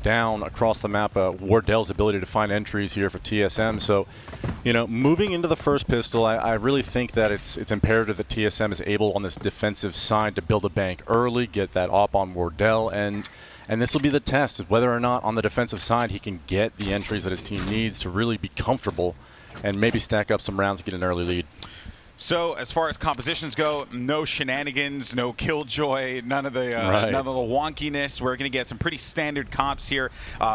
down across the map Wardell's ability to find entries here for TSM. So, you know, moving into the first pistol, I really think that it's imperative that TSM is able on this defensive side to build a bank early, get that op on Wardell, and this will be the test of whether or not on the defensive side he can get the entries that his team needs to really be comfortable and maybe stack up some rounds to get an early lead. So as far as compositions go, no shenanigans, no killjoy, none of the wonkiness. We're going to get some pretty standard comps here,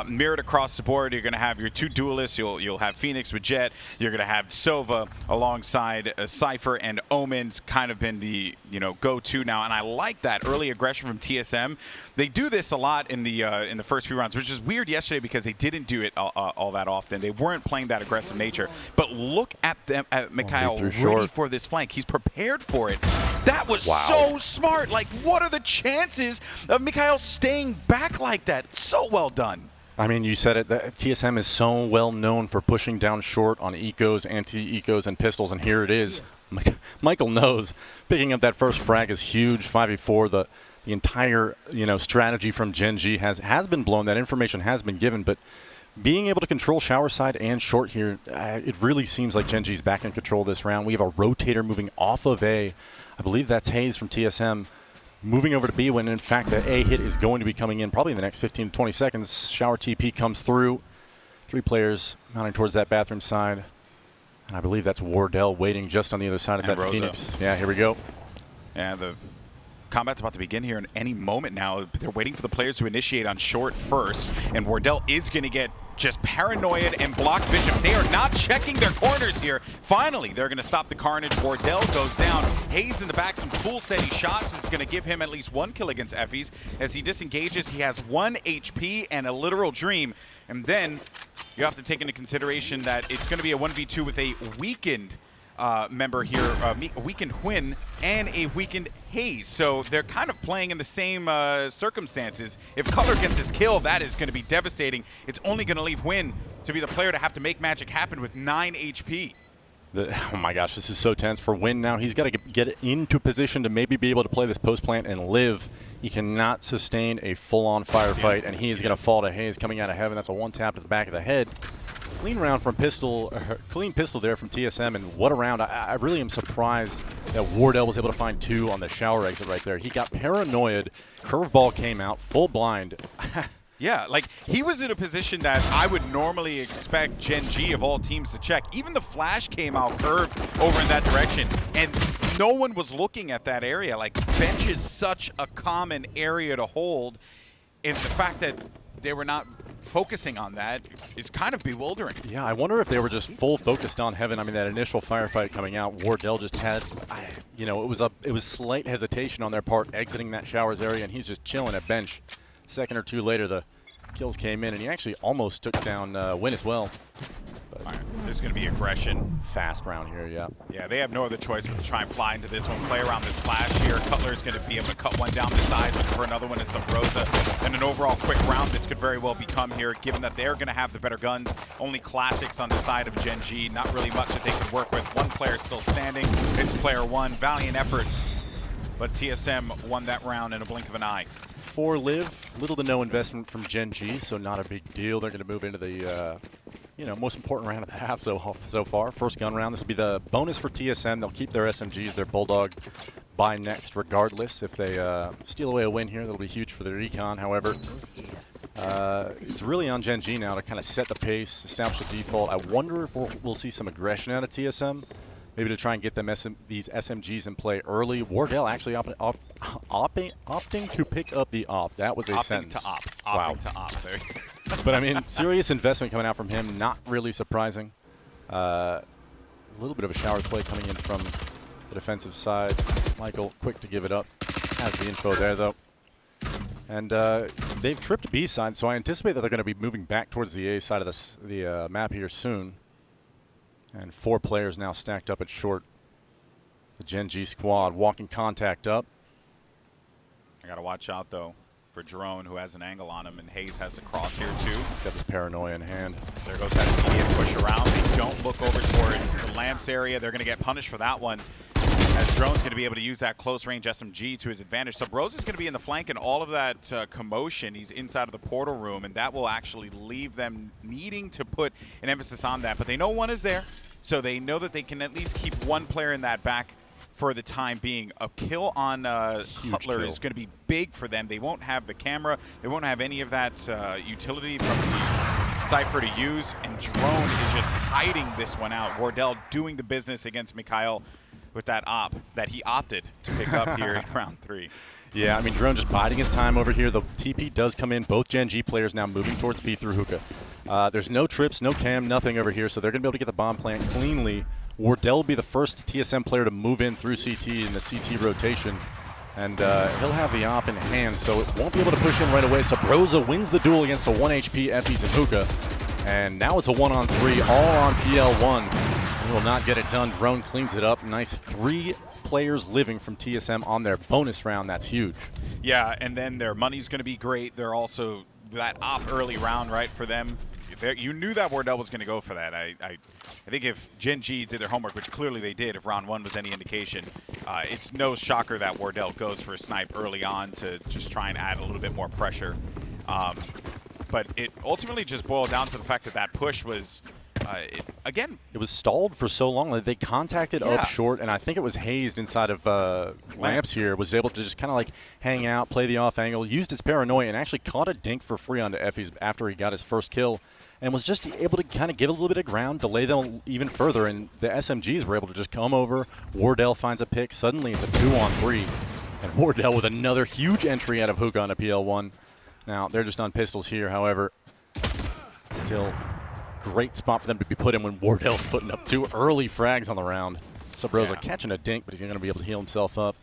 mirrored across the board. You're going to have your two duelists. You'll have Phoenix with Jet. You're going to have Sova alongside Cypher, and Omen's kind of been the go-to now. And I like that early aggression from TSM. They do this a lot in the first few rounds, which is weird yesterday because they didn't do it all that often. They weren't playing that aggressive nature. But look at them, at Mikhail ready for this flank. He's prepared for it. That was so smart. Like, what are the chances of Mikhail staying back like that? So well done. I mean, you said it. TSM is so well known for pushing down short on ecos, anti-ecos, and pistols, and here it is. Michael knows picking up that first frag is huge. 5v4. The entire strategy from Gen.G has been blown. That information has been given, but being able to control shower side and short here, it really seems like Gen.G's back in control this round. We have a rotator moving off of A. I believe that's Hayes from TSM moving over to B, when in fact the A hit is going to be coming in probably in the next 15 to 20 seconds. Shower TP comes through. 3 players mounting towards that bathroom side. And I believe that's Wardell waiting just on the other side of that Phoenix. Yeah, here we go. Yeah, the combat's about to begin here in any moment now. They're waiting for the players to initiate on short first, and Wardell is going to get just paranoid and block vision. They are not checking their corners here. Finally, they're going to stop the carnage. Wardell goes down. Hayes in the back, some cool steady shots is going to give him at least 1 kill against Effys. As he disengages, he has 1 HP and a literal dream. And then you have to take into consideration that it's going to be a 1v2 with a weakened member here, a weakened Hwin and a weakened Hayes. So they're kind of playing in the same circumstances. If Cutler gets his kill, that is going to be devastating. It's only going to leave Hwin to be the player to have to make magic happen with 9 HP. Oh my gosh, this is so tense for Hwin now. He's got to get into position to maybe be able to play this post plant and live. He cannot sustain a full-on firefight, and he is going to fall to Hayes coming out of heaven. That's a 1-tap to the back of the head. Clean round from clean pistol there from TSM, and what a round. I really am surprised that Wardell was able to find 2 on the shower exit right there. He got paranoid, curveball came out, full blind. Yeah, like, he was in a position that I would normally expect Gen.G of all teams to check. Even the flash came out curved over in that direction, and no one was looking at that area. Like, bench is such a common area to hold, and the fact that they were not focusing on that is kind of bewildering. Yeah, I wonder if they were just full focused on heaven. I mean, that initial firefight coming out, Wardell just had, it was slight hesitation on their part exiting that showers area, and he's just chilling at bench. Second or 2 later, the kills came in, and he actually almost took down Hwin as well. All right, this is going to be aggression. Fast round here, yeah. Yeah, they have no other choice but to try and fly into this one, play around this flash here. Cutler is going to be able to cut one down the side, looking for another one in some Rosa. And an overall quick round this could very well become here, given that they're going to have the better guns. Only classics on the side of Gen.G. Not really much that they can work with. 1 player still standing. It's player 1. Valiant effort. But TSM won that round in a blink of an eye. 4 live, little to no investment from Gen.G, so not a big deal. They're going to move into the most important round of the half so far. First gun round. This will be the bonus for TSM. They'll keep their SMGs, their Bulldog, by next regardless. If they steal away a win here, that'll be huge for their recon. However, it's really on Gen.G now to kind of set the pace, establish the default. I wonder if we'll see some aggression out of TSM. Maybe to try and get them these SMGs in play early. Wardell actually opting to pick up the op. That was a sentence. Opting to op. There. But I mean, serious investment coming out from him. Not really surprising. A little bit of a shower play coming in from the defensive side. Michael quick to give it up. Has the info there though. And they've tripped B side, so I anticipate that they're going to be moving back towards the A side of the map here soon. And 4 players now stacked up at short. The Gen.G squad walking contact up. I got to watch out, though, for Drone, who has an angle on him, and Hayes has a cross here, too. Got this paranoia in hand. There goes that immediate push around. They don't look over toward the lamps area. They're going to get punished for that one. As Drone's going to be able to use that close-range SMG to his advantage. Subrosa's going to be in the flank, and all of that commotion, he's inside of the portal room, and that will actually leave them needing to put an emphasis on that. But they know one is there, so they know that they can at least keep one player in that back for the time being. A kill on Cutler is going to be big for them. They won't have the camera. They won't have any of that utility from the Cypher to use, and Drone is just hiding this one out. Wardell doing the business against Mikhail with that op that he opted to pick up here in round 3. Yeah, I mean, Drone just biding his time over here. The TP does come in. Both Gen.G players now moving towards B through hookah. There's no trips, no cam, nothing over here, so they're going to be able to get the bomb plant cleanly. Wardell will be the first TSM player to move in through CT in the CT rotation, and he'll have the op in hand, so it won't be able to push in right away. So Broza wins the duel against a 1 HP Effies and hookah, and now it's a 1-on-3, all on PL1. He will not get it done. Drone cleans it up. Nice 3 players living from TSM on their bonus round. That's huge. Yeah, and then their money's going to be great. They're also that op early round, right, for them. You knew that Wardell was going to go for that. I think if Gen.G did their homework, which clearly they did, if round 1 was any indication, it's no shocker that Wardell goes for a snipe early on to just try and add a little bit more pressure. But it ultimately just boiled down to the fact that that push was... again, it was stalled for so long that they contacted up short, and I think it was Hazed inside of Lamps here, was able to just kind of like hang out, play the off angle, used his paranoia, and actually caught a dink for free onto Effies after he got his first kill, and was just able to kind of give a little bit of ground, delay them even further, and the SMGs were able to just come over. Wardell finds a pick. Suddenly it's a 2-on-3, and Wardell with another huge entry out of hookah on a PL1. Now, they're just on pistols here, however, still... great spot for them to be put in when Wardell's putting up 2 early frags on the round. Subrosa catching a dink, but he's going to be able to heal himself up.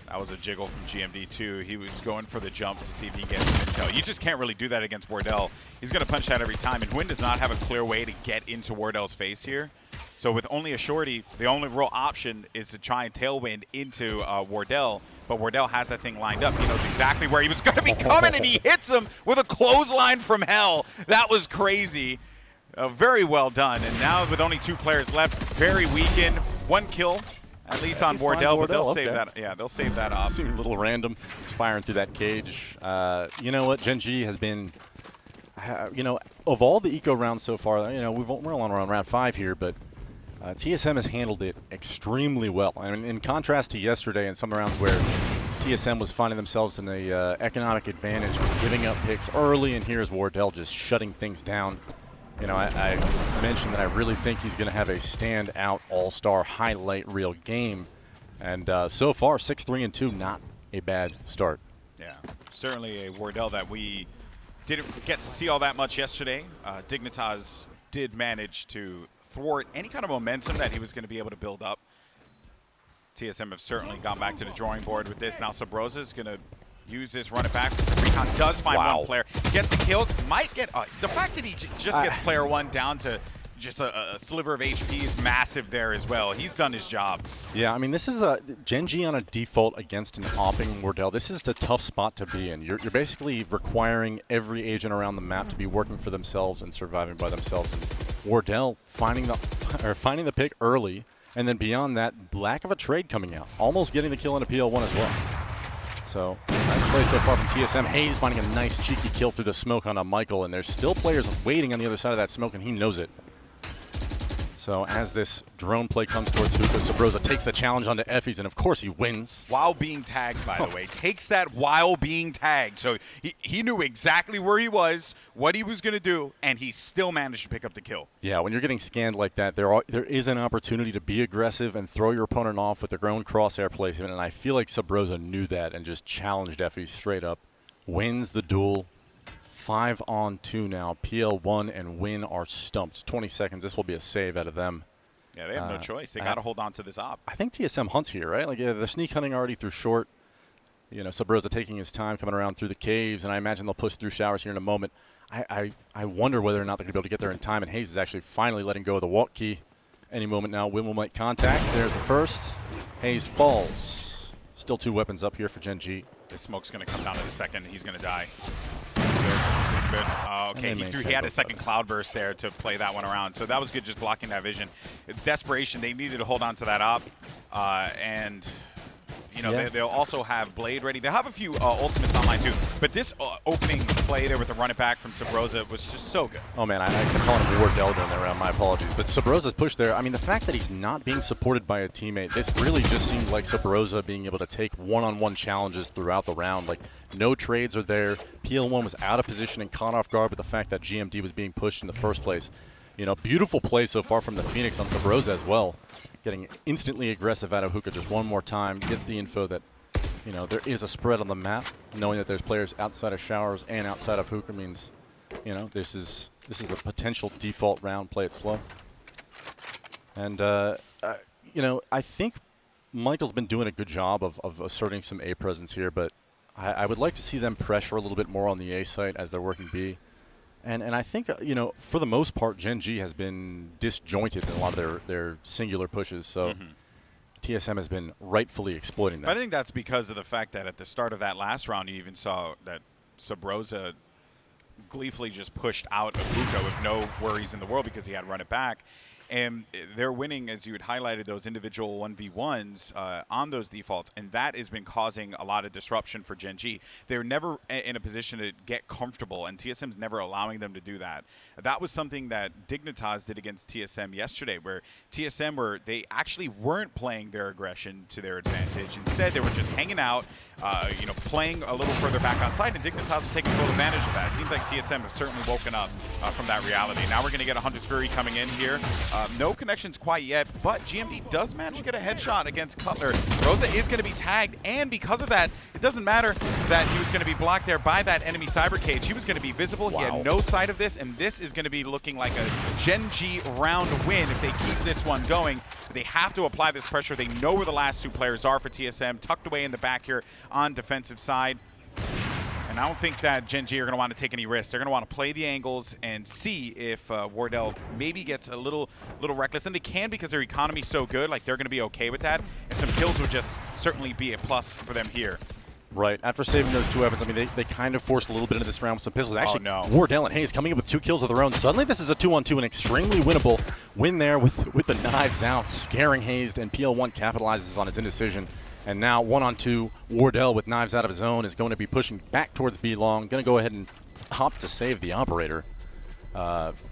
That was a jiggle from GMD too. He was going for the jump to see if he can get intel. You just can't really do that against Wardell. He's going to punch that every time, and Huynh does not have a clear way to get into Wardell's face here. So with only a shorty, the only real option is to try and tailwind into Wardell, but Wardell has that thing lined up. He knows exactly where he was going to be coming, and he hits him with a clothesline from hell. That was crazy. Very well done, and now with only 2 players left, very weakened. 1 kill, at least on Wardell, but they'll save that. Yeah, they'll save that up. Seemed a little random, firing through that cage. You know what? Gen.G has been, you know, of all the eco rounds so far, you know, we're on round 5 here, but TSM has handled it extremely well. I mean, in contrast to yesterday and some rounds where TSM was finding themselves in the economic advantage, giving up picks early, and here's Wardell just shutting things down. You know, I mentioned that I really think he's going to have a standout all-star highlight reel game. And so far, 6-3-2, not a bad start. Yeah, certainly a Wardell that we didn't get to see all that much yesterday. Dignitas did manage to thwart any kind of momentum that he was going to be able to build up. TSM have certainly gone back to the drawing board with this. Now Subrosa is going to use this, run it back. Recon does find one player. Gets the kill. Might get... the fact that he just gets player 1 down to just a sliver of HP is massive there as well. He's done his job. Yeah, I mean, this is a Gen.G on a default against an opping Wardell. This is the tough spot to be in. You're basically requiring every agent around the map to be working for themselves and surviving by themselves. And Wardell finding the pick early, and then beyond that, lack of a trade coming out. Almost getting the kill on a PL1 as well. So, nice play so far from TSM. Hayes finding a nice cheeky kill through the smoke on a Michael, and there's still players waiting on the other side of that smoke, and he knows it. So as this drone play comes towards Hookah, Subrosa takes the challenge onto Effies, and of course he wins. While being tagged, by the way. Takes that while being tagged. So he knew exactly where he was, what he was going to do, and he still managed to pick up the kill. Yeah, when you're getting scanned like that, there is an opportunity to be aggressive and throw your opponent off with their own crosshair placement, and I feel like Subrosa knew that and just challenged Effies straight up. Wins the duel. 5-on-2 now. PL1 and Win are stumped. 20 seconds. This will be a save out of them. Yeah, they have no choice. They got to hold on to this op. I think TSM hunts here, right? Like they're sneak hunting already through short. You know, Subrosa taking his time coming around through the caves, and I imagine they'll push through showers here in a moment. I wonder whether or not they're going to be able to get there in time, and Hayes is actually finally letting go of the walk key. Any moment now, Win will make contact. There's the first. Hayes falls. Still 2 weapons up here for Gen.G. The smoke's going to come down in a second. He's going to die. good. Okay, he had a second cloud burst there to play that one around. So that was good, just blocking that vision. Desperation, they needed to hold on to that up. And you know, they'll also have Blade ready. They'll have a few ultimates online too. But this opening play there with the run it back from Subroza was just so good. Oh man, I kept calling him Wardell down there around. My apologies. But Subroza's push there, I mean, the fact that he's not being supported by a teammate, this really just seems like Subroza being able to take one-on-one challenges throughout the round. Like, no trades are there. PL1 was out of position and caught off guard with the fact that GMD was being pushed in the first place. You know, beautiful play so far from the Phoenix on Subroza as well. Getting instantly aggressive out of Hookah just one more time. Gets the info that, you know, there is a spread on the map. Knowing that there's players outside of Showers and outside of Hookah means, you know, this is a potential default round. Play it slow. And, you know, I think Michael's been doing a good job of asserting some A presence here, but I would like to see them pressure a little bit more on the A site as they're working B. And I think, you know, for the most part, Gen.G has been disjointed in a lot of their singular pushes. So TSM has been rightfully exploiting that. But I think that's because of the fact that at the start of that last round, you even saw that Subroza gleefully just pushed out of Hookah with no worries in the world because he had run it back. And they're winning, as you had highlighted, those individual 1v1s on those defaults, and that has been causing a lot of disruption for Gen.G. They're never in a position to get comfortable, and TSM's never allowing them to do that. That was something that Dignitas did against TSM yesterday, where TSM they actually weren't playing their aggression to their advantage. Instead, they were just hanging out, you know, playing a little further back on site, and Dignitas was taking full advantage of that. It seems like TSM have certainly woken up from that reality. Now we're going to get a Hunter's Fury coming in here. No connections quite yet, but GMD does manage to get a headshot against Cutler. Rosa is going to be tagged, and because of that, it doesn't matter that he was going to be blocked there by that enemy cyber cage. He was going to be visible. Wow. He had no sight of this, and this is going to be looking like a Gen.G round win if they keep this one going. They have to apply this pressure. They know where the last two players are for TSM, tucked away in the back here on defensive side. And I don't think that Gen.G are going to want to take any risks. They're going to want to play the angles and see if Wardell maybe gets a little reckless. And they can because their economy's so good. Like, they're going to be okay with that. And some kills would just certainly be a plus for them here. Right. After saving those two weapons, I mean, they kind of forced a little bit into this round with some pistols. Actually, Wardell and Hayes coming in with 2 kills of their own. Suddenly, this is a 2-on-2, an extremely winnable win there with the knives out, scaring Hayes, and PL1 capitalizes on his indecision. And now 1-on-2, Wardell with knives out of his own is going to be pushing back towards B long. Going to go ahead and hop to save the operator.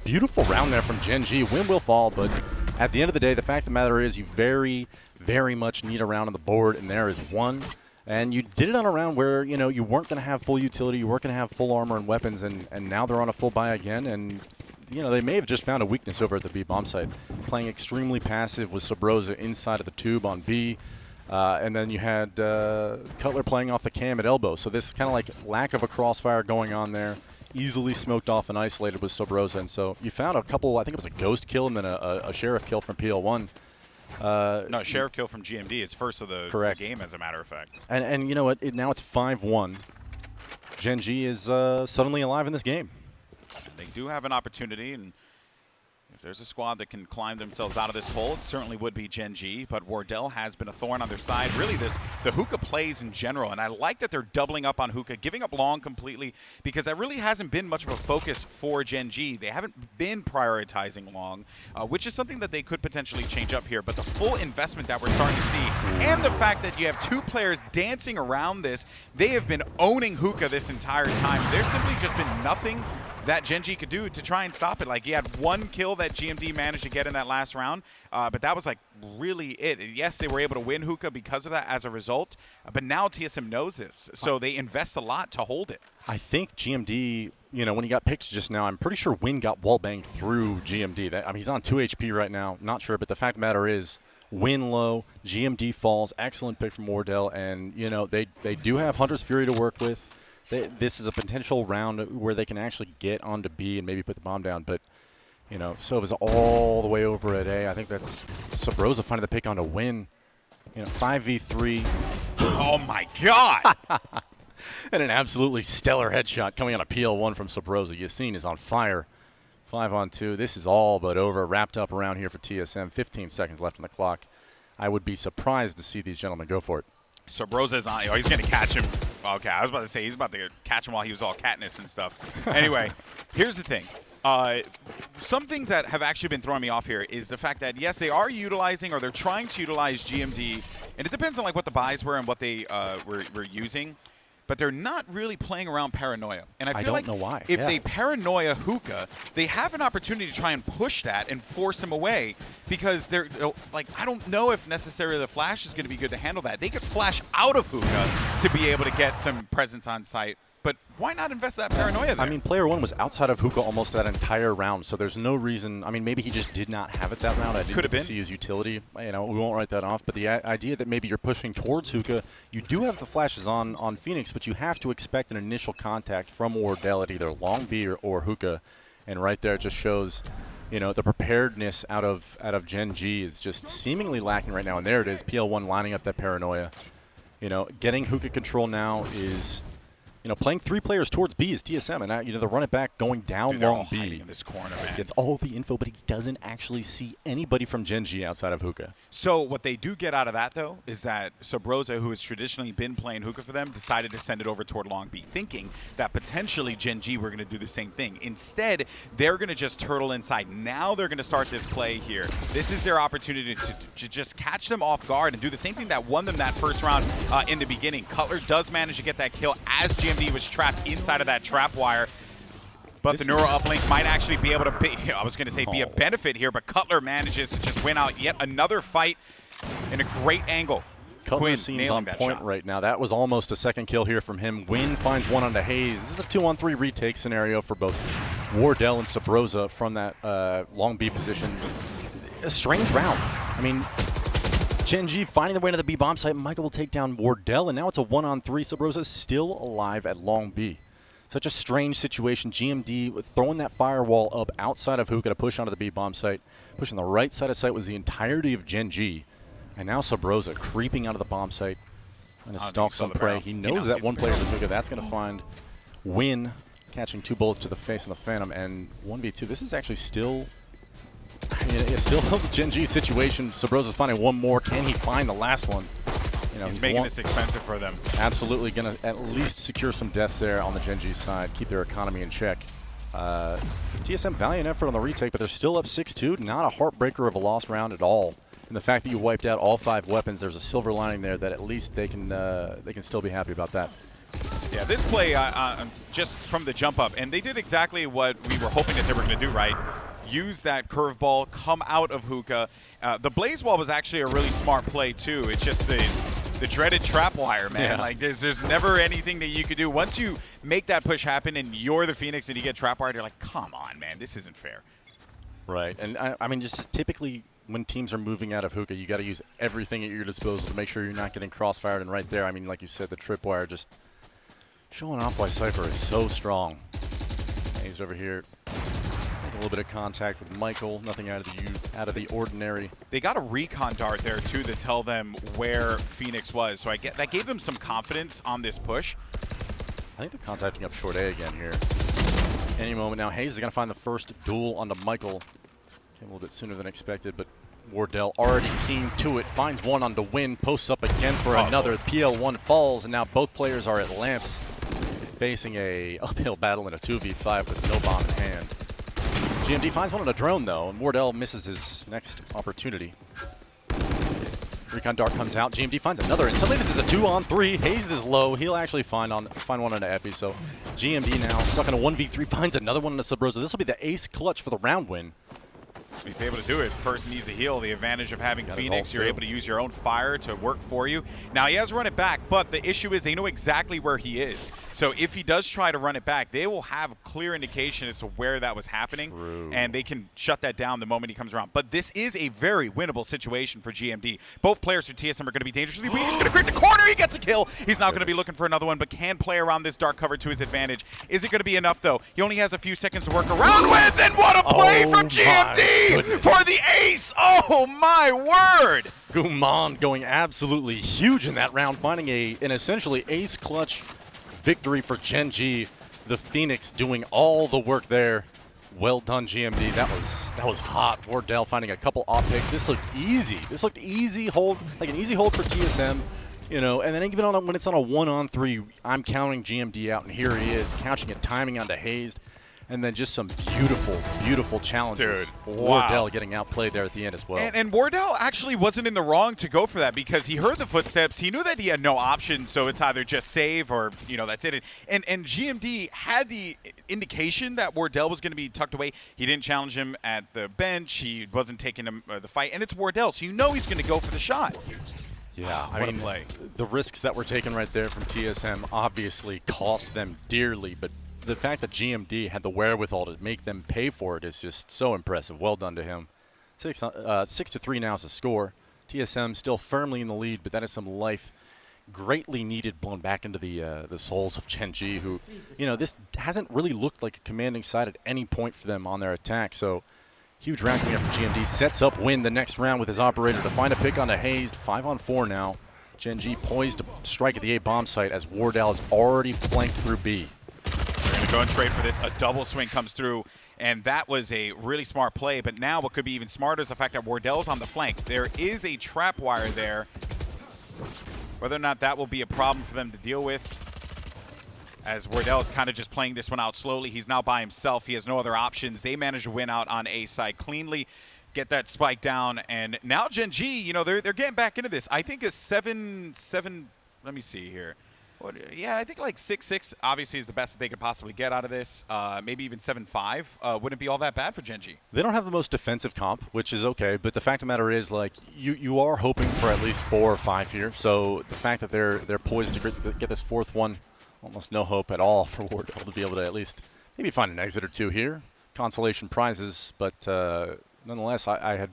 Beautiful round there from Gen.G. Win will fall, but at the end of the day, the fact of the matter is you very, very much need a round on the board, and there is one. And you did it on a round where, you know, you weren't going to have full utility, you weren't going to have full armor and weapons, and now they're on a full buy again, and, you know, they may have just found a weakness over at the B bomb site. Playing extremely passive with Subroza inside of the tube on B. And then you had Cutler playing off the cam at elbow. So this kind of like lack of a crossfire going on there. Easily smoked off and isolated with Subroza. And so you found a couple, I think it was a ghost kill and then a sheriff kill from PL1. No, sheriff kill from GMD. It's first of the game, as a matter of fact. And you know what? Now it's 5-1. Gen.G is suddenly alive in this game. They do have an opportunity, and if there's a squad that can climb themselves out of this hole, it certainly would be Gen.G, but Wardell has been a thorn on their side. Really, the Hookah plays in general, and I like that they're doubling up on Hookah, giving up long completely, because that really hasn't been much of a focus for Gen.G. They haven't been prioritizing long, which is something that they could potentially change up here, but the full investment that we're starting to see, and the fact that you have 2 players dancing around this, they have been owning Hookah this entire time. There's simply just been nothing that Gen.G could do to try and stop it. Like, he had 1 kill that GMD managed to get in that last round, but that was like really it. Yes, they were able to win Hookah because of that as a result, but now TSM knows this, so they invest a lot to hold it. I think GMD, you know, when he got picked just now, I'm pretty sure Win got wallbanged through GMD. I mean, he's on 2 HP right now, not sure, but the fact of the matter is, Win low, GMD falls, excellent pick from Wardell, and, you know, they do have Hunter's Fury to work with. This is a potential round where they can actually get onto B and maybe put the bomb down, but, you know, Sova's all the way over at A. I think that's Subroza finding the pick on to Win. You know, 5v3. Oh my God! And an absolutely stellar headshot coming on a PL1 from Subroza. Yassine is on fire. 5-on-2. This is all but over. Wrapped up around here for TSM. 15 seconds left on the clock. I would be surprised to see these gentlemen go for it. Subroza is on. Oh, he's going to catch him. Okay, I was about to say he's about to catch him while he was all Katniss and stuff. Anyway, here's the thing. Some things that have actually been throwing me off here is the fact that, yes, they are utilizing, or they're trying to utilize GMD, and it depends on like what the buys were and what they were using, but they're not really playing around Paranoia. And I feel like know why. if they Paranoia Hookah, they have an opportunity to try and push that and force him away, because they're like, I don't know if necessarily the flash is going to be good to handle that. They could flash out of Hookah to be able to get some presence on site. But why not invest that Paranoia there? I mean, player one was outside of Hookah almost that entire round, so there's no reason. I mean, maybe he just did not have it that round. I didn't see his utility. You know, we won't write that off. But the idea that maybe you're pushing towards Hookah, you do have the flashes on Phoenix, but you have to expect an initial contact from Wardell at either Long B or Hookah. And right there, it just shows, you know, the preparedness out of Gen.G is just seemingly lacking right now. And there it is, PL1 lining up that Paranoia. You know, getting Hookah control now is, you know, playing 3 players towards B is TSM, and you know, the run it back going down long B. In this corner, man. Gets all the info, but he doesn't actually see anybody from Gen.G outside of Hookah. So what they do get out of that, though, is that Sabrosa, who has traditionally been playing Hookah for them, decided to send it over toward Long B, thinking that potentially Gen.G were going to do the same thing. Instead, they're going to just turtle inside. Now they're going to start this play here. This is their opportunity to just catch them off guard and do the same thing that won them that first round in the beginning. Cutler does manage to get that kill as GMD was trapped inside of that trap wire. But the Neuro uplink might actually be able to be, I was going to say be a benefit here, but Cutler manages to just win out yet another fight in a great angle. Cutler seems on point right now. That was almost a second kill here from him. Win finds one onto Hayes. This is a 2-on-3 retake scenario for both Wardell and Sabrosa from that Long B position. A strange round. I mean, Gen.G finding the way to the B bomb site. Michael will take down Wardell, and now it's a 1-on-3. Sabrosa still alive at Long B. Such a strange situation. GMD throwing that firewall up outside of Hookah to push onto the B bomb site. Pushing the right side of site was the entirety of Gen.G. And now Sabrosa creeping out of the bomb site and stalks some prey. He knows that one player is in Hookah. That's going to find Win, catching 2 bullets to the face of the Phantom. And 1v2. This is actually still, it's still a Gen.G situation. Sabrosa's finding one more. Can he find the last one? You know, he's making this expensive for them. Absolutely going to at least secure some deaths there on the Gen.G side, keep their economy in check. TSM valiant effort on the retake, but they're still up 6-2. Not a heartbreaker of a lost round at all. And the fact that you wiped out all 5 weapons, there's a silver lining there that at least they can still be happy about that. Yeah, this play just from the jump up, and they did exactly what we were hoping that they were going to do, right? Use that curveball, come out of Hookah. The Blaze Wall was actually a really smart play too. It's just the dreaded trap wire, man. Yeah. Like there's never anything that you could do. Once you make that push happen and you're the Phoenix and you get trap wired, you're like, come on, man, this isn't fair. Right, and I mean, just typically when teams are moving out of Hookah, you got to use everything at your disposal to make sure you're not getting crossfired. And right there, I mean, like you said, the tripwire just showing off why Cypher is so strong. And he's over here, making a little bit of contact with Michael. Nothing out of the ordinary. They got a recon dart there too to tell them where Phoenix was. So that gave them some confidence on this push. I think they're contacting up short A again here. Any moment now, Hayes is going to find the first duel onto Michael. Came a little bit sooner than expected, but Wardell already keen to it. Finds one on the win, posts up again for another. PL1 falls, and now both players are at lamps, facing a uphill battle in a 2v5 with no bomb in hand. GMD finds one on a drone, though, and Wardell misses his next opportunity. Recon Dart comes out. GMD finds another, and suddenly this is a 2-on-3. Hayes is low. He'll actually find one on Effie. So GMD now stuck in a 1v3, finds another one on the Sabrosa. This will be the ace clutch for the round win. He's able to do it. First needs a heal. The advantage of having Phoenix, you're able to use your own fire to work for you. Now he has run it back, but the issue is they know exactly where he is. So if he does try to run it back, they will have clear indication as to where that was happening. True. And they can shut that down the moment he comes around. But this is a very winnable situation for GMD. Both players for TSM are going to be dangerously weak. He's going to creep the corner. He gets a kill. He's now going to be looking for another one, but can play around this dark cover to his advantage. Is it going to be enough, though? He only has a few seconds to work around with, and what a play from GMD for the ace. Oh, my word. Guman going absolutely huge in that round, finding an essentially ace clutch victory for Gen.G. The Phoenix doing all the work there. Well done, GMD. That was hot. Wardell finding a couple op picks. This looked easy. This looked easy hold, like an easy hold for TSM. You know, and then even when it's on a 1-on-3, I'm counting GMD out, and here he is, couching it, timing onto Hazed. And then just some beautiful, beautiful challenges. Dude, wow. Wardell getting outplayed there at the end as well. And Wardell actually wasn't in the wrong to go for that because he heard the footsteps. He knew that he had no option, so it's either just save or, you know, that's it. And GMD had the indication that Wardell was going to be tucked away. He didn't challenge him at the bench. He wasn't taking him the fight. And it's Wardell, so you know he's going to go for the shot. Yeah, what a play. The risks that were taken right there from TSM obviously cost them dearly, but the fact that GMD had the wherewithal to make them pay for it is just so impressive. Well done to him. 6-3 now is the score. TSM still firmly in the lead, but that is some life greatly needed blown back into the souls of GEN.G, who, you know, this hasn't really looked like a commanding side at any point for them on their attack. So huge round coming up from GMD. Sets up Win the next round with his operator to find a pick onto Hazed. 5-on-4 now. GEN.G poised to strike at the A bomb site as Wardell is already flanked through B. Going straight for this, a double swing comes through, and that was a really smart play. But now what could be even smarter is the fact that Wardell's on the flank. There is a trap wire there. Whether or not that will be a problem for them to deal with, as Wardell is kind of just playing this one out slowly. He's now by himself. He has no other options. They manage to win out on A side cleanly, get that spike down, and now GEN.G, you know, they're getting back into this. I think a 7-7. Let me see here. Yeah, I think like 6-6 obviously is the best that they could possibly get out of this. Maybe even 7-5 wouldn't be all that bad for GEN.G. They don't have the most defensive comp, which is okay, but the fact of the matter is, like, you are hoping for at least 4 or 5 here. So the fact that they're poised to get this fourth one, almost no hope at all for Wardell to be able to at least maybe find an exit or two here. Consolation prizes, but nonetheless, I had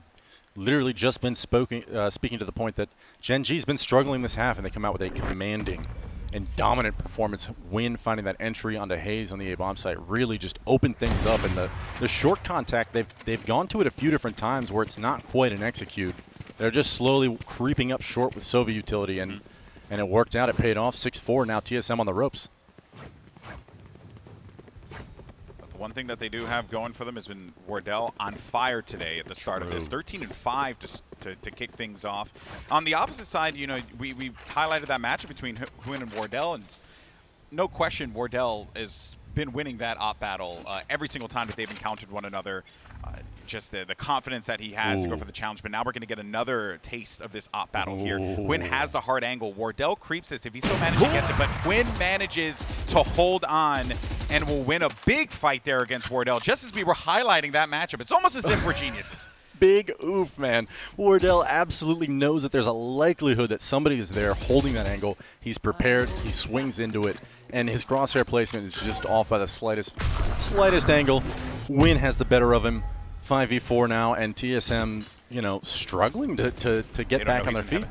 literally just been speaking to the point that GEN.G's been struggling this half, and they come out with a commanding and dominant performance. Win finding that entry onto Hazed on the A bomb site really just opened things up, and the short contact, they've gone to it a few different times where it's not quite an execute. They're just slowly creeping up short with Soviet utility, and it worked out. It paid off. 6-4 now. TSM on the ropes. One thing that they do have going for them has been Wardell on fire today at the start of this. 13-5 to kick things off. On the opposite side, you know, we highlighted that matchup between Huynh and Wardell, and no question Wardell has been winning that op battle every single time that they've encountered one another. Just the confidence that he has to go for the challenge. But now we're going to get another taste of this op battle here. Huynh has the hard angle. Wardell creeps this if he still manages to get it, but Huynh manages to hold on and will win a big fight there against Wardell, just as we were highlighting that matchup. It's almost as if we're geniuses. Big oof, man. Wardell absolutely knows that there's a likelihood that somebody is there holding that angle. He's prepared. He swings into it, and his crosshair placement is just off by the slightest angle. Huynh has the better of him. 5v4 now, and TSM, you know, struggling to get back on their feet.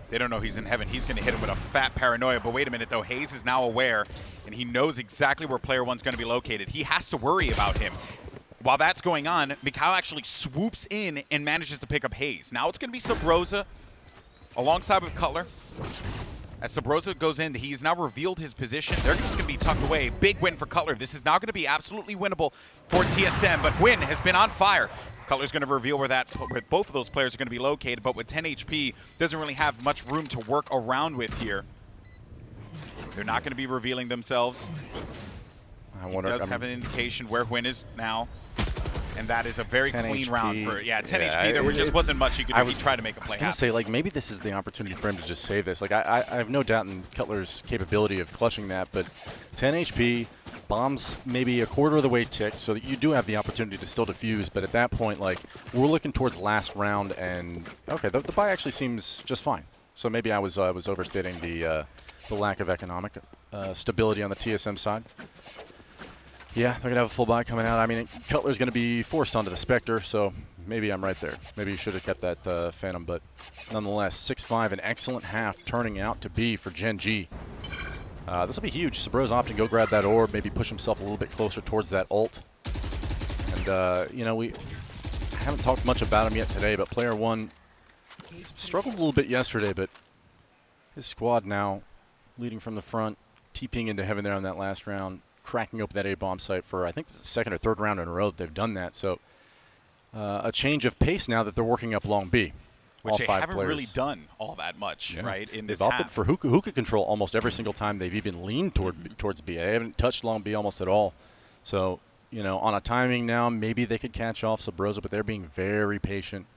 They don't know he's in heaven. He's going to hit him with a fat paranoia. But wait a minute, though. Hazed is now aware, and he knows exactly where player one's going to be located. He has to worry about him. While that's going on, Mikau actually swoops in and manages to pick up Hazed. Now it's going to be Subroza alongside with Cutler. As Subroza goes in, he's now revealed his position. They're just going to be tucked away. Big win for Cutler. This is now going to be absolutely winnable for TSM, but Huynh has been on fire. Cutler's going to reveal where both of those players are going to be located, but with 10 HP, doesn't really have much room to work around with here. They're not going to be revealing themselves. He does have an indication where Huynh is now. And that is a very clean round for 10 HP. There just wasn't much you could do. He tried to make a play happen. I was going to say, like, maybe this is the opportunity for him to just save this. Like, I have no doubt in Cutler's capability of clutching that, but 10 HP, bombs maybe a quarter of the way ticked, so that you do have the opportunity to still defuse. But at that point, like, we're looking towards last round, and okay, the buy actually seems just fine. So maybe I was overstating the lack of economic stability on the TSM side. Yeah, they're going to have a full buy coming out. I mean, Cutler's going to be forced onto the Spectre, so maybe I'm right there. Maybe you should have kept that Phantom, but nonetheless, 6-5, an excellent half turning out to be for GEN.G. This will be huge. Sabro's opting to go grab that orb, maybe push himself a little bit closer towards that ult. And, you know, we haven't talked much about him yet today, but player one struggled a little bit yesterday, but his squad now leading from the front, TPing into heaven there on that last round, cracking open that A-bomb site for, I think, the second or third round in a row that they've done that. So a change of pace now that they're working up long B. Which they five haven't players. really done all that much, right, in this They've opted half. for hookah control almost every single time they've even leaned towards B. They haven't touched long B almost at all. So, you know, on a timing now, maybe they could catch off Sabrosa, but they're being very patient.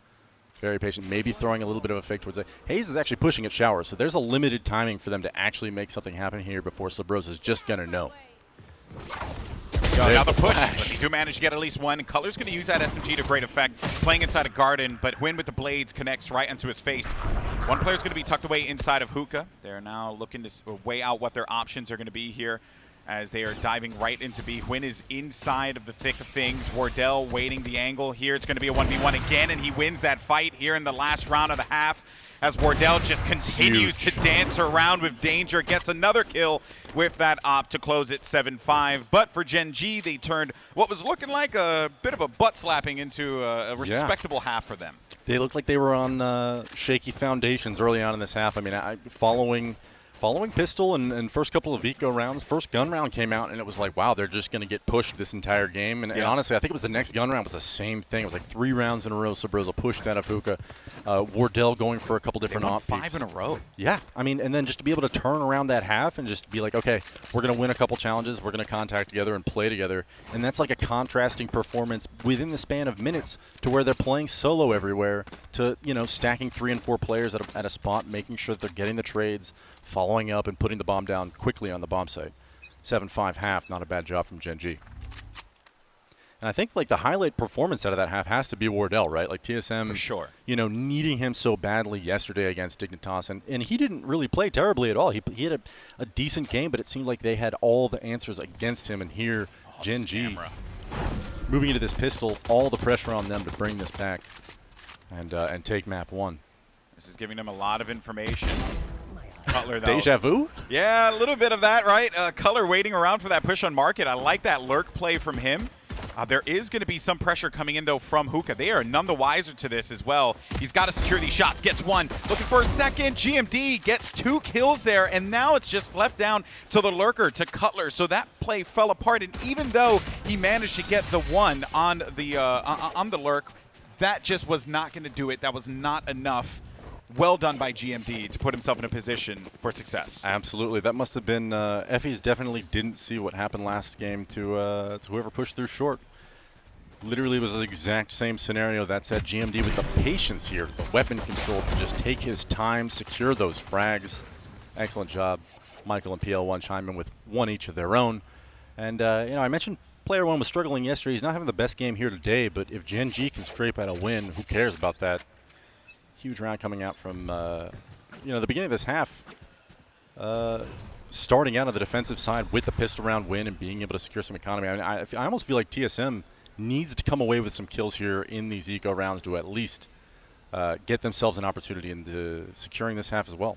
Very patient, maybe throwing a little bit of a fake towards it. Hayes is actually pushing at Showers, so there's a limited timing for them to actually make something happen here before Sabrosa's just going to know. Now the push, but they do manage to get at least one. Color's going to use that SMG to great effect, playing inside a garden, but Huynh with the blades connects right into his face. One player's going to be tucked away inside of Hookah. They're now looking to weigh out what their options are going to be here as they are diving right into B. Huynh is inside of the thick of things. Wardell waiting the angle here. It's going to be a 1v1 again, and he wins that fight here in the last round of the half, as Wardell just continues to dance around with danger, gets another kill with that op to close it 7-5. But for Gen.G, they turned what was looking like a bit of a butt slapping into a respectable half for them. They looked like they were on shaky foundations early on in this half. I mean, following Pistol and first couple of eco rounds, first gun round came out, and it was like, wow, they're just going to get pushed this entire game. And honestly, I think it was the next gun round was the same thing. It was like 3 rounds in a row. Sabrosa pushed out of Hookah. Wardell going for a couple different op peaks. 5 in a row. Yeah, I mean, and then just to be able to turn around that half and just be like, okay, we're going to win a couple challenges, we're going to contact together and play together. And that's like a contrasting performance within the span of minutes to where they're playing solo everywhere to, you know, stacking 3 and 4 players at a spot, making sure that they're getting the trades, following up and putting the bomb down quickly on the bomb site. 7-5 half, not a bad job from Gen.G. And I think like the highlight performance out of that half has to be Wardell, right? Like TSM, For sure. You know, needing him so badly yesterday against Dignitas, and he didn't really play terribly at all. He had a decent game, but it seemed like they had all the answers against him. And here, Gen.G moving into this pistol, all the pressure on them to bring this back and take map 1. This is giving them a lot of information. Cutler, though. Deja vu? Yeah, a little bit of that, right? Color waiting around for that push on market. I like that lurk play from him. There is going to be some pressure coming in, though, from Hookah. They are none the wiser to this as well. He's got to secure these shots. Gets 1. Looking for a second. GMD gets 2 kills there, and now it's just left down to the lurker, to Cutler. So that play fell apart, and even though he managed to get the 1 on the lurk, that just was not going to do it. That was not enough. Well done by GMD to put himself in a position for success. Absolutely. That must have been Effie's definitely didn't see what happened last game to whoever pushed through short. Literally was the exact same scenario. That said, GMD with the patience here, the weapon control to just take his time, secure those frags. Excellent job. Michael and PL1 chime in with 1 each of their own. And, you know, I mentioned player 1 was struggling yesterday. He's not having the best game here today, but if Gen.G can scrape out a win, who cares about that? Huge round coming out from, you know, the beginning of this half. Starting out on the defensive side with the pistol round win and being able to secure some economy. I mean, I almost feel like TSM needs to come away with some kills here in these eco rounds to at least get themselves an opportunity into securing this half as well.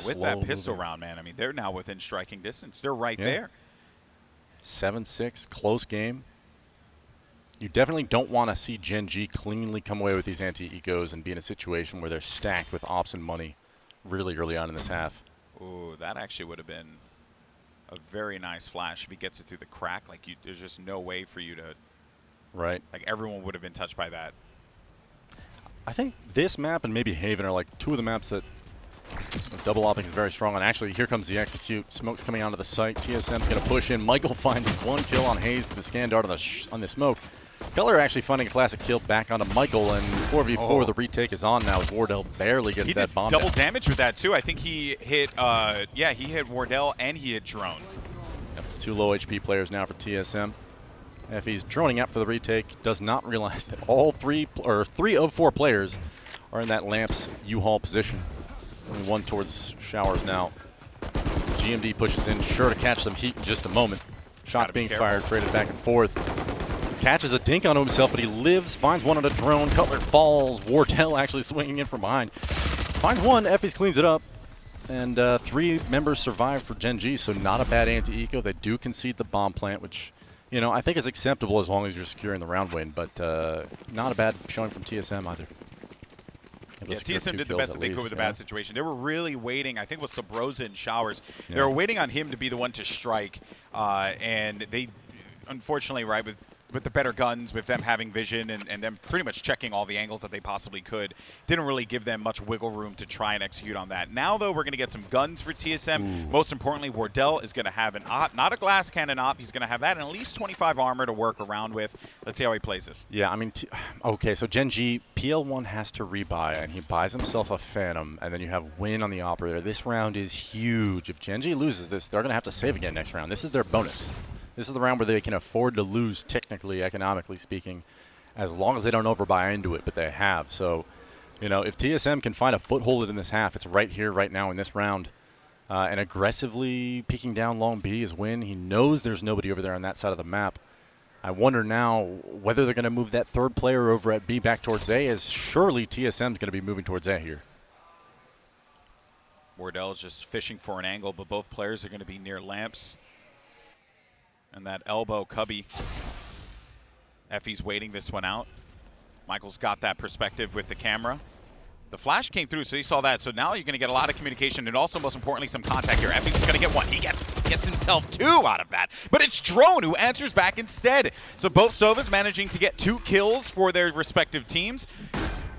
With that pistol round, man, I mean, they're now within striking distance. They're right there. 7-6, close game. You definitely don't want to see Gen.G cleanly come away with these anti-ecos and be in a situation where they're stacked with ops and money really early on in this half. Ooh, that actually would have been a very nice flash if he gets it through the crack. Like, there's just no way for you to... Right. Like, everyone would have been touched by that. I think this map and maybe Haven are like 2 of the maps that double opping is very strong on. Actually, here comes the execute. Smoke's coming onto the site. TSM's going to push in. Michael finds 1 kill on Hayes to the scan dart on the smoke. Color actually finding a classic kill back onto Michael, and 4v4 the retake is on now as Wardell barely gets that bomb. He did double down. damage with that too. I think he hit, he hit Wardell and he hit Drone. Yep, 2 low HP players now for TSM. If he's droning out for the retake, does not realize that all 3 of 4 players are in that Lamps U-Haul position. Only 1 towards Showers now. GMD pushes in, sure to catch some heat in just a moment. Shots being fired, traded back and forth. Catches a dink onto himself, but he lives, finds 1 on a drone. Cutler falls. Wardell actually swinging in from behind. Finds 1, Effie's cleans it up. And 3 members survive for Gen.G, so not a bad anti-eco. They do concede the bomb plant, which, you know, I think is acceptable as long as you're securing the round win, but not a bad showing from TSM either. Yeah, TSM did the best that they could with a bad situation. They were really waiting, I think it was Sabrosa and Showers. They were waiting on him to be the one to strike, and they, unfortunately, right, with the better guns, with them having vision and them pretty much checking all the angles that they possibly could, didn't really give them much wiggle room to try and execute on that. Now, though, we're going to get some guns for TSM. Ooh. Most importantly, Wardell is going to have an op, not a glass cannon op. He's going to have that and at least 25 armor to work around with. Let's see how he plays this. Yeah, I mean, okay, so Gen.G, PL1 has to rebuy, and he buys himself a Phantom, and then you have Win on the Operator. This round is huge. If Gen.G loses this, they're going to have to save again next round. This is their bonus. This is the round where they can afford to lose, technically, economically speaking, as long as they don't overbuy into it, but they have. So, you know, if TSM can find a foothold in this half, it's right here, right now in this round, and aggressively peeking down long B is Win. He knows there's nobody over there on that side of the map. I wonder now whether they're going to move that third player over at B back towards A, as surely TSM's going to be moving towards A here. Wardell's just fishing for an angle, but both players are going to be near lamps. And that elbow cubby. Effie's waiting this one out. Michael's got that perspective with the camera. The flash came through, so he saw that. So now you're going to get a lot of communication and also, most importantly, some contact here. Effie's going to get one. He gets himself 2 out of that. But it's Drone who answers back instead. So both Sovas managing to get 2 kills for their respective teams.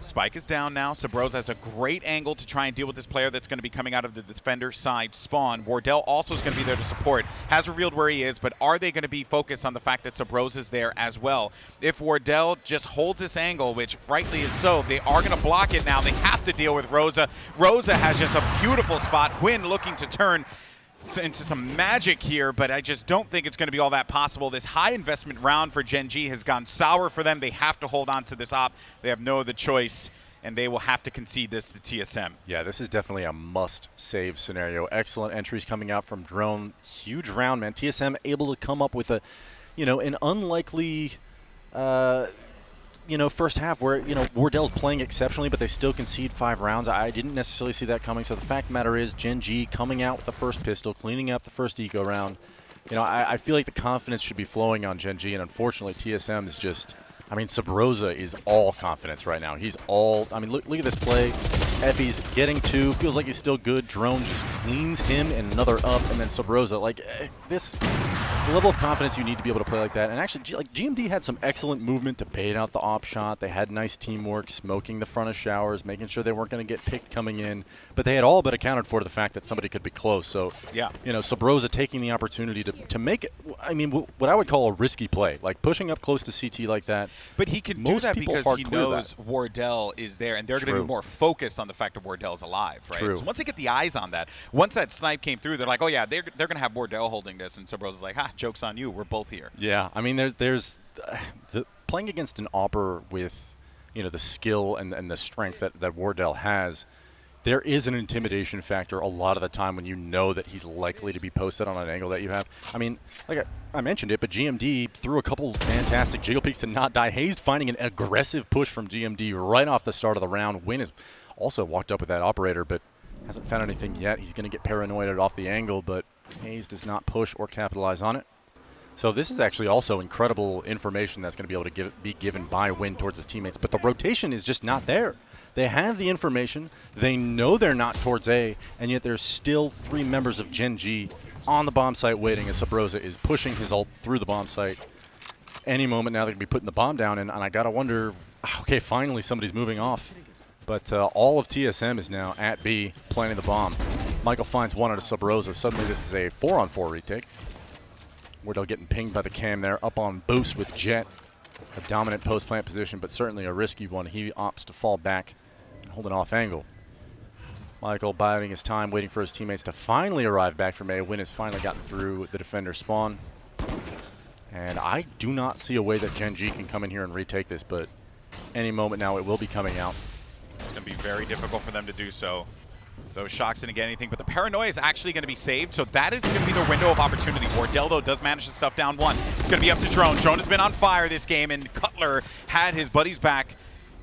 Spike is down now. Sabrosa has a great angle to try and deal with this player that's going to be coming out of the defender side spawn. Wardell also is going to be there to support. Has revealed where he is, but are they going to be focused on the fact that Sabrosa is there as well? If Wardell just holds this angle, which rightly is so, they are going to block it now. They have to deal with Rosa. Rosa has just a beautiful spot. Huynh looking to turn into some magic here, but I just don't think it's going to be all that possible. This high investment round for Gen.G has gone sour for them. They have to hold on to this op. They have no other choice, and they will have to concede this to TSM. Yeah, this is definitely a must-save scenario. Excellent entries coming out from Drone. Huge round, man. TSM able to come up with a, you know, an unlikely, you know, first half where, you know, Wardell's playing exceptionally, but they still concede 5 rounds. I didn't necessarily see that coming. So the fact of the matter is, Gen.G coming out with the first pistol, cleaning up the first eco round. You know, I feel like the confidence should be flowing on Gen.G, and unfortunately, TSM is just, I mean, Sabrosa is all confidence right now. He's all, I mean, look at this play. Effie's getting 2, feels like he's still good. Drone just cleans him and another up, and then Sabrosa, like, this level of confidence you need to be able to play like that. And actually, like, GMD had some excellent movement to bait out the op shot. They had nice teamwork, smoking the front of showers, making sure they weren't going to get picked coming in. But they had all but accounted for the fact that somebody could be close. So, yeah, you know, Sabrosa taking the opportunity to make it, I mean, what I would call a risky play, like pushing up close to CT like that. But he can do that because he knows Wardell is there, and they're going to be more focused on the fact that Wardell's alive, right? True. So once they get the eyes on that, once that snipe came through, they're like, oh yeah, they're going to have Wardell holding this, and Sabrosa's like, ha, joke's on you, we're both here. Yeah, I mean, there's playing against an Opper with, you know, the skill and the strength that Wardell has. There is an intimidation factor a lot of the time when you know that he's likely to be posted on an angle that you have. I mean, like I mentioned it, but GMD threw a couple fantastic jiggle peeks to not die. Hazed finding an aggressive push from GMD right off the start of the round. Win has also walked up with that operator, but hasn't found anything yet. He's going to get paranoid off the angle, but Hazed does not push or capitalize on it. So this is actually also incredible information that's going to be able to be given by Win towards his teammates, but the rotation is just not there. They have the information, they know they're not towards A, and yet there's still 3 members of Gen.G on the bomb site waiting as Sabrosa is pushing his ult through the bomb site. Any moment now they could be putting the bomb down, and I gotta wonder, okay, finally somebody's moving off. But all of TSM is now at B, planting the bomb. Michael finds one out of Sabrosa. Suddenly this is a 4-on-4 retake. Wardell getting pinged by the cam there, up on boost with Jet. A dominant post-plant position, but certainly a risky one. He opts to fall back and hold an off angle. Michael biding his time, waiting for his teammates to finally arrive back from A. Win has finally gotten through the defender spawn. And I do not see a way that Gen.G can come in here and retake this, but any moment now it will be coming out. It's going to be very difficult for them to do so. Those shocks didn't get anything, but the paranoia is actually going to be saved, so that is going to be their window of opportunity. Wardell, though, does manage to stuff down 1. It's going to be up to Drone. Drone has been on fire this game, and Cutler had his buddies back,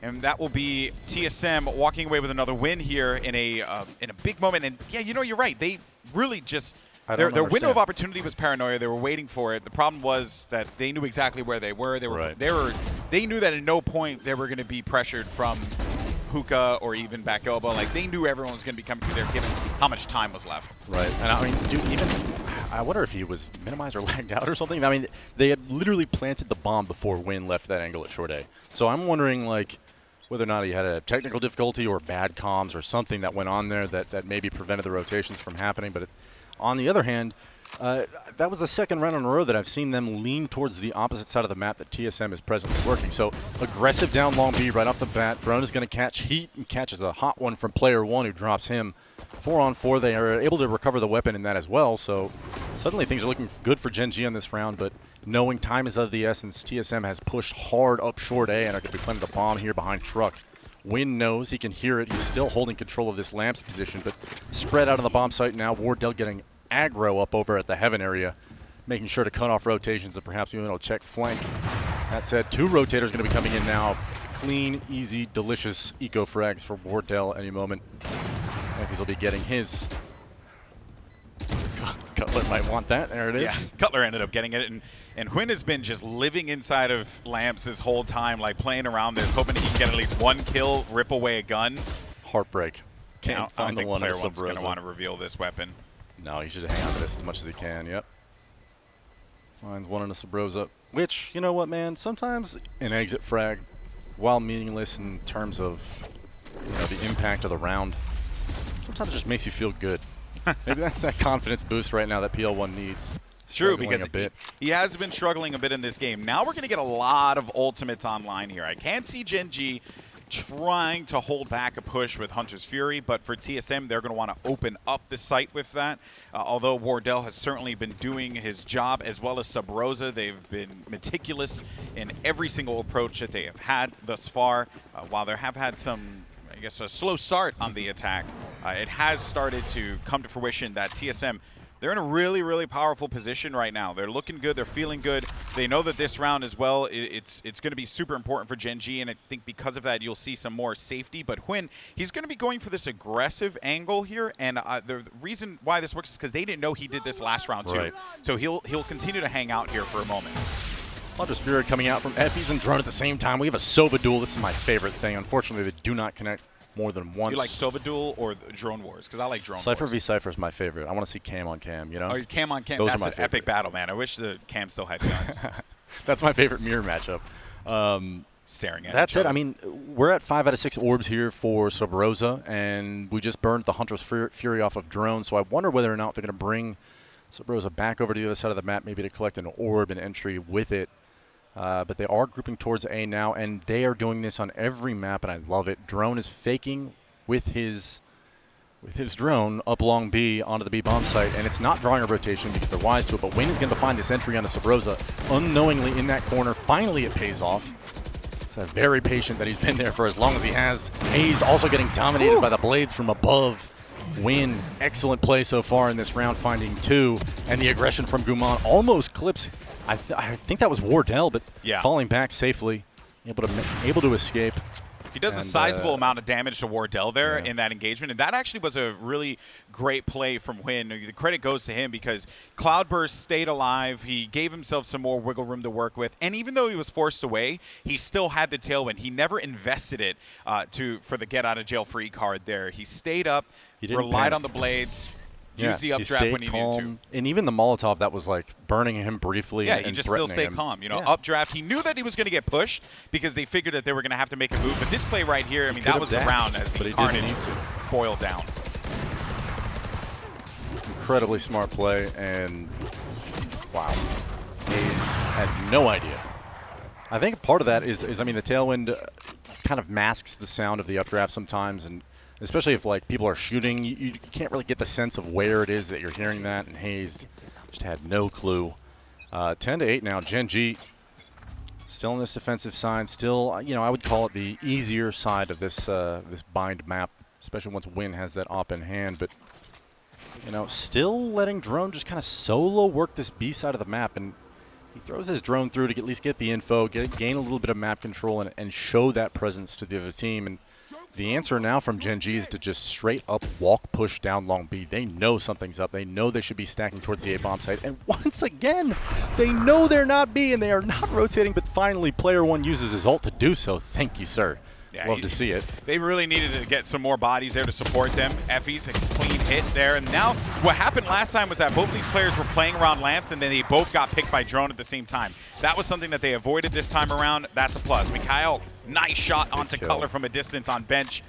and that will be TSM walking away with another win here in a big moment. And yeah, you know, you're right. They really just their window of opportunity was paranoia. They were waiting for it. The problem was that they knew exactly where they were. They knew that at no point they were going to be pressured from hookah or even back elbow. Like, they knew everyone was going to be coming through there given how much time was left. Right. And I mean, dude, even I wonder if he was minimized or lagged out or something. I mean, they had literally planted the bomb before Win left that angle at short A. So I'm wondering, like, whether or not he had a technical difficulty or bad comms or something that went on there that maybe prevented the rotations from happening. But on the other hand, that was the second round in a row that I've seen them lean towards the opposite side of the map that TSM is presently working. So aggressive down long B right off the bat. Drone is going to catch heat and catches a hot one from player one who drops him. 4-on-4, they are able to recover the weapon in that as well. So suddenly things are looking good for Gen.G on this round, but knowing time is of the essence, TSM has pushed hard up short A and are going to be planting the bomb here behind Truck. Win knows, he can hear it. He's still holding control of this Lamps position, but spread out on the bomb site now. Wardell getting aggro up over at the Heaven area, making sure to cut off rotations and perhaps even check flank. That said, 2 rotators going to be coming in now. Clean, easy, delicious eco frags for Wardell any moment. Yankees will be getting his. Cutler might want that. There it is. Yeah, Cutler ended up getting it, and Huynh has been just living inside of Lamps this whole time, like playing around this, hoping he can get at least 1 kill, rip away a gun. Heartbreak. Can't find the one. Player one's going to want to reveal this weapon. No, he should hang on to this as much as he can. Yep. Finds one in a Sabrosa, which, you know what, man? Sometimes an exit frag, while meaningless in terms of the impact of the round, sometimes it just makes you feel good. Maybe that's that confidence boost right now that PL1 needs. True, because he has been struggling a bit in this game. Now we're going to get a lot of ultimates online here. I can see Gen.G trying to hold back a push with Hunter's Fury, but for TSM, they're going to want to open up the site with that. Although Wardell has certainly been doing his job, as well as Sabrosa, they've been meticulous in every single approach that they have had thus far. While there have had some, I guess, a slow start on the attack, it has started to come to fruition that TSM, they're in a really, really powerful position right now. They're looking good. They're feeling good. They know that this round as well, it's going to be super important for Gen.G, and I think because of that, you'll see some more safety. But Huynh, he's going to be going for this aggressive angle here, and the reason why this works is because they didn't know he did this last round too. Right. So he'll continue to hang out here for a moment. Hunter's Fury coming out from Effie's and Drone at the same time. We have a Sova duel. This is my favorite thing. Unfortunately, they do not connect more than once. You like Sova Duel or Drone Wars? Because I like Drone Cypher Wars. v Cypher is my favorite. I want to see cam on cam, you know? Oh, cam on cam. Those That's are my an favorite. epic battle, man. I wish the cam still had guns. That's my favorite mirror matchup. Staring at That's each it. other. I mean, we're at 5 out of 6 orbs here for Sabrosa, and we just burned the Hunter's Fury off of Drone, so I wonder whether or not they're going to bring Sabrosa back over to the other side of the map, maybe to collect an orb and entry with it. But they are grouping towards A now, and they are doing this on every map, and I love it. Drone is faking with his drone up long B onto the B bomb site, and it's not drawing a rotation because they're wise to it, but Wayne is going to find this entry onto Sabrosa unknowingly in that corner. Finally it pays off. It's very patient that he's been there for as long as he has. Hayes also getting dominated by the blades from above. Win, excellent play so far in this round, finding 2, and the aggression from Guman almost clips. I think that was Wardell, but falling back safely, able to escape. He does a sizable amount of damage to Wardell there in that engagement, and that actually was a really great play from Huynh. The credit goes to him because Cloudburst stayed alive. He gave himself some more wiggle room to work with, and even though he was forced away, he still had the tailwind. He never invested it for the get-out-of-jail-free card there. He stayed up, relied on the blades, used the updraft when he needed to. And even the Molotov that was like burning him briefly. Yeah, and he just still stayed calm. You know, updraft. He knew that he was going to get pushed because they figured that they were going to have to make a move. But this play right here, I mean, that was the round as the carnage boiled down. Incredibly smart play, and wow, Hayes had no idea. I think part of that is I mean, the tailwind kind of masks the sound of the updraft sometimes, and especially if like people are shooting, you can't really get the sense of where it is that you're hearing that, and Hayes just had no clue. 10-8 now. Gen.G still on this defensive side, still, you know, I would call it the easier side of this this bind map, especially once Win has that op in hand, but you know, still letting Drone just kind of solo work this B side of the map, and he throws his drone through to at least get the info, gain a little bit of map control, and show that presence to the other team. And the answer now from Gen.G is to just straight up walk push down long B. They know something's up. They know they should be stacking towards the A-bomb site. And once again, they know they're not B and they are not rotating, but finally player one uses his ult to do so. Thank you, sir. Yeah, Love to see it. They really needed to get some more bodies there to support them. Effie's a clean hit there. And now what happened last time was that both these players were playing around Lance, and then they both got picked by Drone at the same time. That was something that they avoided this time around. That's a plus. Mikhail, nice shot onto Cutler from a distance on bench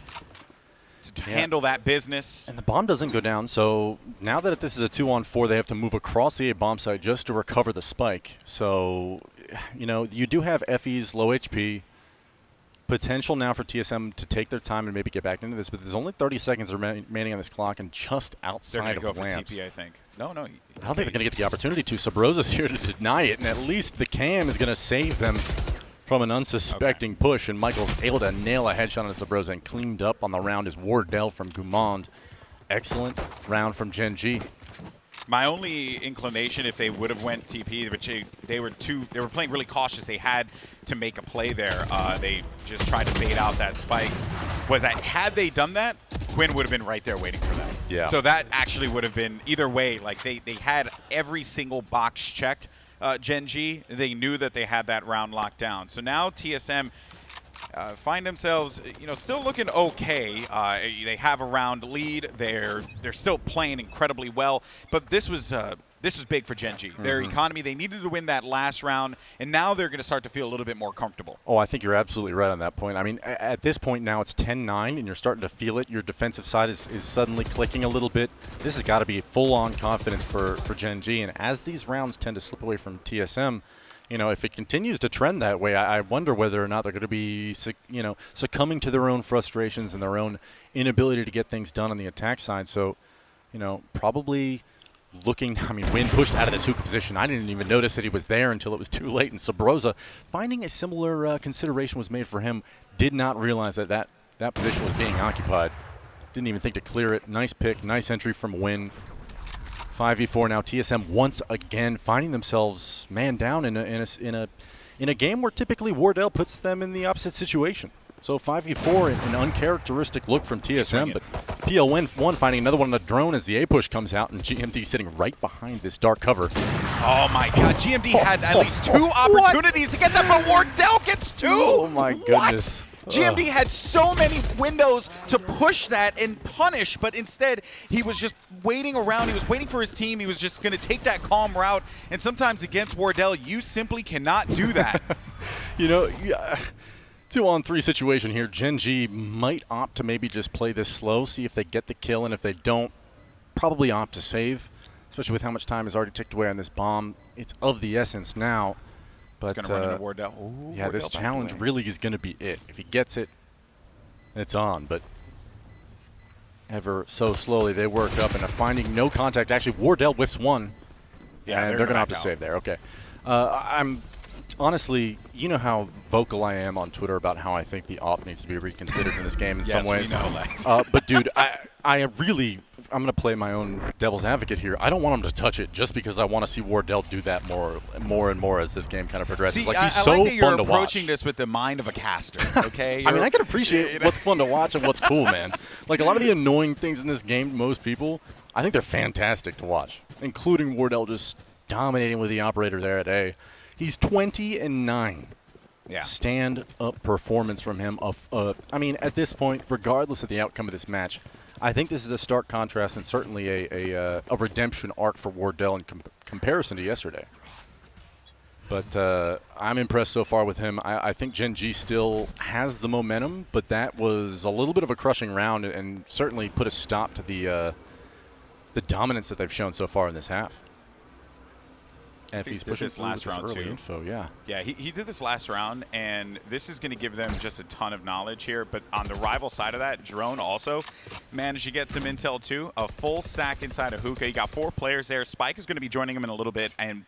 to handle that business. And the bomb doesn't go down, so now that this is a 2-on-4, they have to move across the A bomb site just to recover the spike. So, you know, you do have Effie's low HP. Potential now for TSM to take their time and maybe get back into this, but there's only 30 seconds remaining on this clock and just outside of They're going to go Lamps. for TP, I think. No. I don't think they're going to get the opportunity to. Sabroza's here to deny it, and at least the cam is going to save them from an unsuspecting push, and Michael's able to nail a headshot on Sabroza, and cleaned up on the round is Wardell from Gumond. Excellent round from Gen.G. My only inclination, if they would have went TP, which they were playing really cautious. They had to make a play there. They just tried to bait out that spike. Was that had they done that, Quinn would have been right there waiting for them. Yeah. So that actually would have been either way. Like they had every single box checked. Gen.G, they knew that they had that round locked down. So now TSM find themselves, you know, still looking okay. They have a round lead. They're still playing incredibly well. But this was big for Gen.G. Their economy, they needed to win that last round, and now they're going to start to feel a little bit more comfortable. Oh, I think you're absolutely right on that point. I mean, at this point now it's 10-9, and you're starting to feel it. Your defensive side is suddenly clicking a little bit. This has got to be full-on confidence for Gen.G, and as these rounds tend to slip away from TSM, you know, if it continues to trend that way, I wonder whether or not they're going to be, you know, succumbing to their own frustrations and their own inability to get things done on the attack side. So, you know, probably looking, I mean, Wynn pushed out of this hookah position. I didn't even notice that he was there until it was too late. And Sabroza, finding a similar consideration was made for him, did not realize that position was being occupied. Didn't even think to clear it. Nice pick, nice entry from Wynn. 5v4 now. TSM once again finding themselves man down in a game where typically Wardell puts them in the opposite situation. So 5v4, an uncharacteristic look from TSM, but PL1 finding another one on the drone as the A push comes out, and GMD sitting right behind this dark cover. Oh my God, GMD had at least 2 opportunities to get that, but Wardell gets 2. Oh my goodness. What? GMD had so many windows to push that and punish, but instead he was just waiting around. He was waiting for his team. He was just going to take that calm route, and sometimes against Wardell, you simply cannot do that. You know, 2-on-3 situation here. Gen.G might opt to maybe just play this slow, see if they get the kill, and if they don't, probably opt to save, especially with how much time is already ticked away on this bomb. It's of the essence now. But going to run into Wardell. Ooh, yeah, this challenge really is going to be it. If he gets it, it's on. But ever so slowly, they work up and are finding no contact. Actually, Wardell whiffs one. Yeah, and they're going to have to save there. Okay. I'm honestly, you know how vocal I am on Twitter about how I think the op needs to be reconsidered in this game in some ways. Yes, we know, Lex. But dude, I'm going to play my own devil's advocate here. I don't want him to touch it just because I want to see Wardell do that more and more as this game kind of progresses. See, like, he's I so like that you're fun to watch. approaching this with the mind of a caster, okay? I mean, I can appreciate what's fun to watch and what's cool, man. Like, a lot of the annoying things in this game, most people, I think they're fantastic to watch, including Wardell just dominating with the operator there at A. He's 20-9. Yeah. Stand-up performance from him. I mean, at this point, regardless of the outcome of this match, I think this is a stark contrast and certainly a redemption arc for Wardell in comparison to yesterday. But I'm impressed so far with him. I think Gen.G still has the momentum, but that was a little bit of a crushing round and certainly put a stop to the dominance that they've shown so far in this half. And if he's pushing this last round early too. Info, yeah. Yeah, he did this last round, and this is going to give them just a ton of knowledge here. But on the rival side of that, Drone also managed to get some intel too. A full stack inside of Hookah. You got 4 players there. Spike is going to be joining him in a little bit, and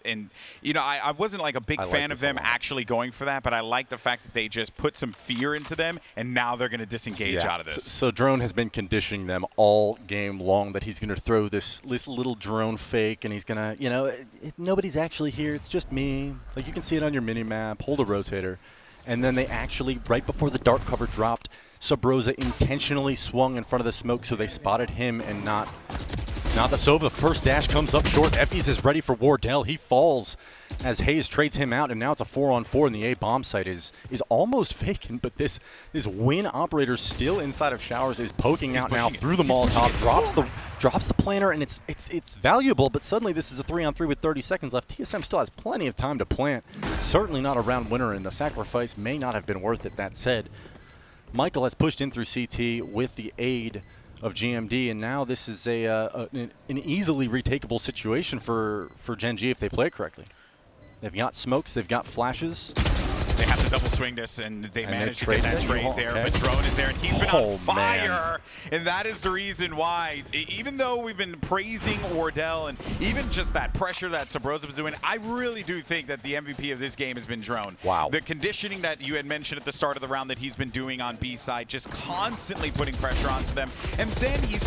you know, I wasn't like a big fan of them actually going for that, but I like the fact that they just put some fear into them, and now they're going to disengage out of this. So Drone has been conditioning them all game long that he's going to throw this little drone fake, and he's going to, you know, nobody's actually here, it's just me. Like, you can see it on your mini map, hold a rotator. And then they actually, right before the dark cover dropped, Sabroza intentionally swung in front of the smoke so they spotted him and not Now the Sova, first dash comes up short. Effie's is ready for Wardell. He falls as Hayes trades him out, and now it's a 4-on-4, and the A bomb site is almost vacant, but this Win operator still inside of Showers is poking out now through the Molotov, drops the planner, and it's valuable, but suddenly this is a 3-on-3 with 30 seconds left. TSM still has plenty of time to plant. Certainly not a round winner, and the sacrifice may not have been worth it. That said, Michael has pushed in through CT with the aid of GMD, and now this is an easily retakeable situation for Gen.G if they play correctly. They've got smokes, they've got flashes. They have to double swing this, and they managed to get that trade there. But Drone is there, and he's been on fire. Man. And that is the reason why, even though we've been praising Wardell and even just that pressure that Sabrosa was doing, I really do think that the MVP of this game has been Drone. Wow. The conditioning that you had mentioned at the start of the round that he's been doing on B side, just constantly putting pressure onto them. And then he's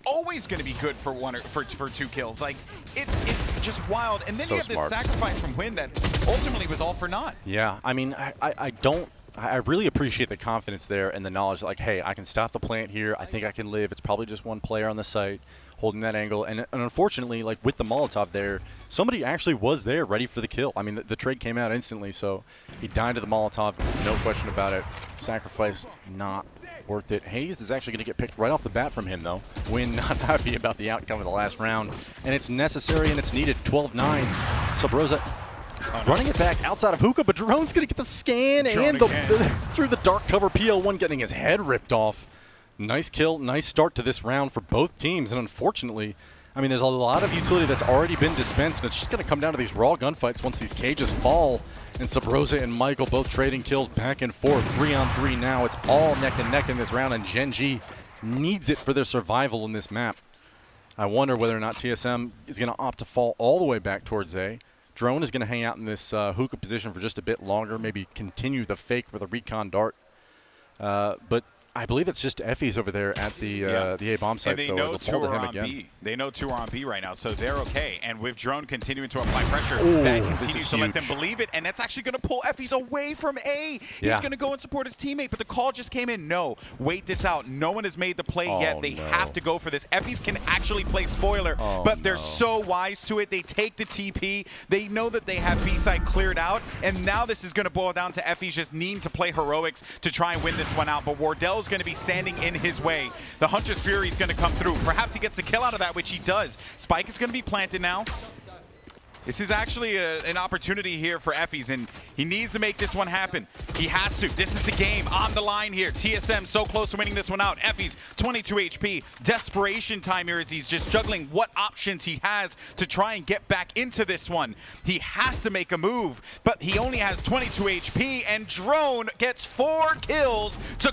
always going to be good for for 2 kills. Like, it's just wild. And then so you have this smart sacrifice from Win that ultimately was all for naught. Yeah, I mean, I really appreciate the confidence there and the knowledge that, like, hey, I can stop the plant here. I think I can live. It's probably just one player on the site holding that angle. And unfortunately, like, with the Molotov there, somebody actually was there ready for the kill. I mean, the trade came out instantly, so he died to the Molotov, no question about it. Sacrifice not worth it. Hayes is actually going to get picked right off the bat from him, though. Win not happy about the outcome of the last round. And it's necessary and it's needed. 12-9. Sabrosa running it back outside of Hookah, but Drone's going to get the scan and through the dark cover. PL1 getting his head ripped off. Nice kill, nice start to this round for both teams, and unfortunately, I mean, there's a lot of utility that's already been dispensed, and it's just going to come down to these raw gunfights once these cages fall. And Sabrosa and Michael both trading kills back and forth. 3-on-3 now. It's all neck and neck in this round, and Gen.G needs it for their survival in this map. I wonder whether or not TSM is going to opt to fall all the way back towards A. Drone is going to hang out in this hookah position for just a bit longer, maybe continue the fake with a recon dart. But I believe it's just Effie's over there at the A bomb site, and so it'll fall to him again. B. They know 2 are on B right now, so they're okay. And with Drone continuing to apply pressure, Ooh, that continues to let them believe it, and that's actually going to pull Effie's away from A. He's going to go and support his teammate, but the call just came in. No, wait this out. No one has made the play yet. They have to go for this. Effie's can actually play spoiler, but they're so wise to it. They take the TP. They know that they have B side cleared out, and now this is going to boil down to Effie's just needing to play heroics to try and win this one out. But Wardell's going to be standing in his way. The Hunter's Fury is going to come through. Perhaps he gets the kill out of that, which he does. Spike is going to be planted now. This is actually an opportunity here for Effie's, and he needs to make this one happen. He has to. This is the game on the line here. TSM so close to winning this one out. Effie's 22 HP. Desperation time here as he's just juggling what options he has to try and get back into this one. He has to make a move, but he only has 22 HP, and Drone gets 4 kills to